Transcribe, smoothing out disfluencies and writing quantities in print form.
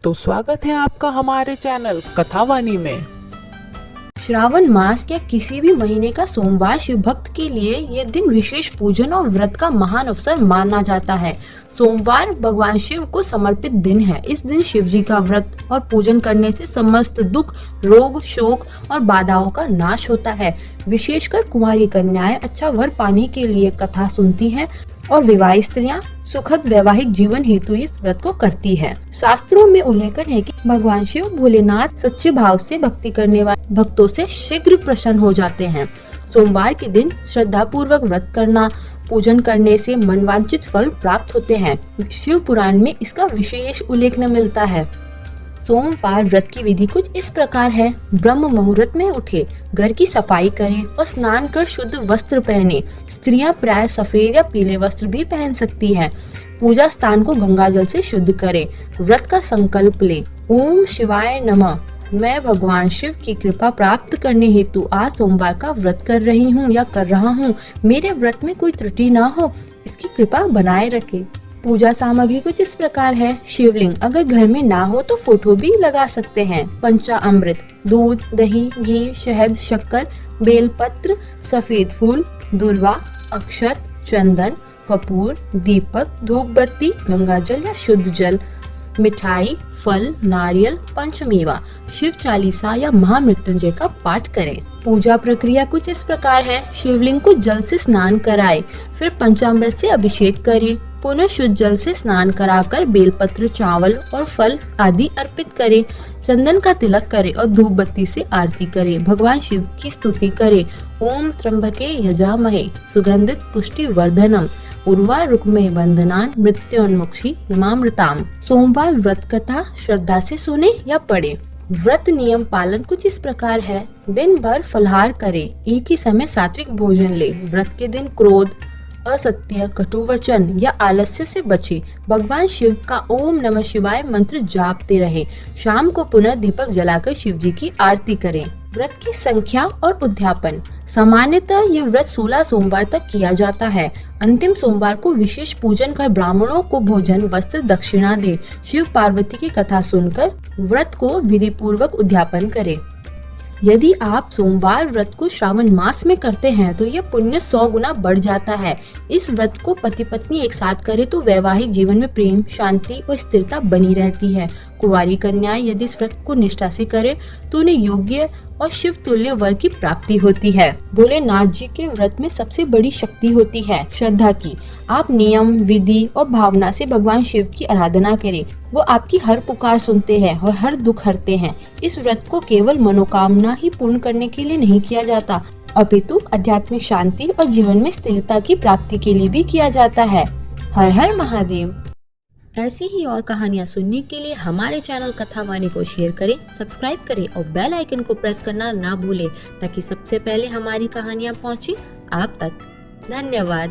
तो स्वागत है आपका हमारे चैनल कथावानी में। श्रावण मास या किसी भी महीने का सोमवार शिव भक्त के लिए यह दिन विशेष पूजन और व्रत का महान अवसर माना जाता है। सोमवार भगवान शिव को समर्पित दिन है। इस दिन शिव जी का व्रत और पूजन करने से समस्त दुख, रोग, शोक और बाधाओं का नाश होता है। विशेषकर कुंवारी कन्याएं अच्छा वर पाने के लिए कथा सुनती हैं और विवाहित स्त्रियां सुखद वैवाहिक जीवन हेतु इस व्रत को करती है। शास्त्रों में उल्लेख है कि भगवान शिव भोलेनाथ सच्चे भाव से भक्ति करने वाले भक्तों से शीघ्र प्रसन्न हो जाते हैं। सोमवार के दिन श्रद्धा पूर्वक व्रत करना, पूजन करने से मनवांछित फल प्राप्त होते हैं। शिव पुराण में इसका विशेष उल्लेख मिलता है। सोमवार व्रत की विधि कुछ इस प्रकार है। ब्रह्म मुहूर्त में उठे, घर की सफाई करें और स्नान कर शुद्ध वस्त्र पहने। स्त्रियां प्राय सफेद या पीले वस्त्र भी पहन सकती हैं। पूजा स्थान को गंगा जल से शुद्ध करें। व्रत का संकल्प ले। ओम शिवाय नमः। मैं भगवान शिव की कृपा प्राप्त करने हेतु आज सोमवार का व्रत कर रही हूँ या कर रहा हूँ। मेरे व्रत में कोई त्रुटि न हो, इसकी कृपा बनाए रखे। पूजा सामग्री कुछ इस प्रकार है। शिवलिंग अगर घर में ना हो तो फोटो भी लगा सकते हैं। पंचामृत, दूध, दही, घी, शहद, शक्कर, बेलपत्र, सफेद फूल, दुर्वा, अक्षत, चंदन, कपूर, दीपक, धूप बत्ती, गंगा जल या शुद्ध जल, मिठाई, फल, नारियल, पंचमेवा, शिव चालीसा या महामृत्युंजय का पाठ करें। पूजा प्रक्रिया कुछ इस प्रकार है। शिवलिंग को जल से स्नान कराए, फिर पंचामृत से अभिषेक करें। पुनः शुद्ध जल से स्नान कराकर बेलपत्र, चावल और फल आदि अर्पित करें। चंदन का तिलक करें और धूप बत्ती से आरती करें। भगवान शिव की स्तुति करें। ओम त्र्यंबके यजामहे सुगंधित पुष्टि वर्धनम उर्वारुकमे बंधनान मृत्योन्मुक्षी हिमामृताम। सोमवार व्रत कथा श्रद्धा से सुने या पढ़े। व्रत नियम पालन कुछ इस प्रकार है। दिन भर फलाहार करें, एक ही समय सात्विक भोजन ले। व्रत के दिन क्रोध, असत्य, कटु वचन या आलस्य से बचे। भगवान शिव का ओम नमः शिवाय मंत्र जापते रहे। शाम को पुनः दीपक जलाकर शिव जी की आरती करें। व्रत की संख्या और उद्यापन। सामान्यतः यह व्रत 16 सोमवार तक किया जाता है। अंतिम सोमवार को विशेष पूजन कर ब्राह्मणों को भोजन, वस्त्र, दक्षिणा दे। शिव पार्वती की कथा सुनकर व्रत को विधि पूर्वक उद्यापन करें। यदि आप सोमवार व्रत को श्रावण मास में करते हैं तो यह पुण्य 100 गुना बढ़ जाता है। इस व्रत को पति पत्नी एक साथ करें तो वैवाहिक जीवन में प्रेम, शांति और स्थिरता बनी रहती है। कुंवारी कन्याएं यदि इस व्रत को निष्ठा से करें तो उन्हें योग्य और शिव तुल्य वर की प्राप्ति होती है। भोलेनाथ जी के व्रत में सबसे बड़ी शक्ति होती है श्रद्धा की। आप नियम, विधि और भावना से भगवान शिव की आराधना करें। वो आपकी हर पुकार सुनते हैं और हर दुख हरते हैं। इस व्रत को केवल मनोकामना ही पूर्ण करने के लिए नहीं किया जाता, अपितु आध्यात्मिक शांति और जीवन में स्थिरता की प्राप्ति के लिए भी किया जाता है। हर हर महादेव। ऐसी ही और कहानियाँ सुनने के लिए हमारे चैनल कथावानी को शेयर करें, सब्सक्राइब करें और बेल आइकन को प्रेस करना ना भूलें ताकि सबसे पहले हमारी कहानियाँ पहुँचे आप तक। धन्यवाद।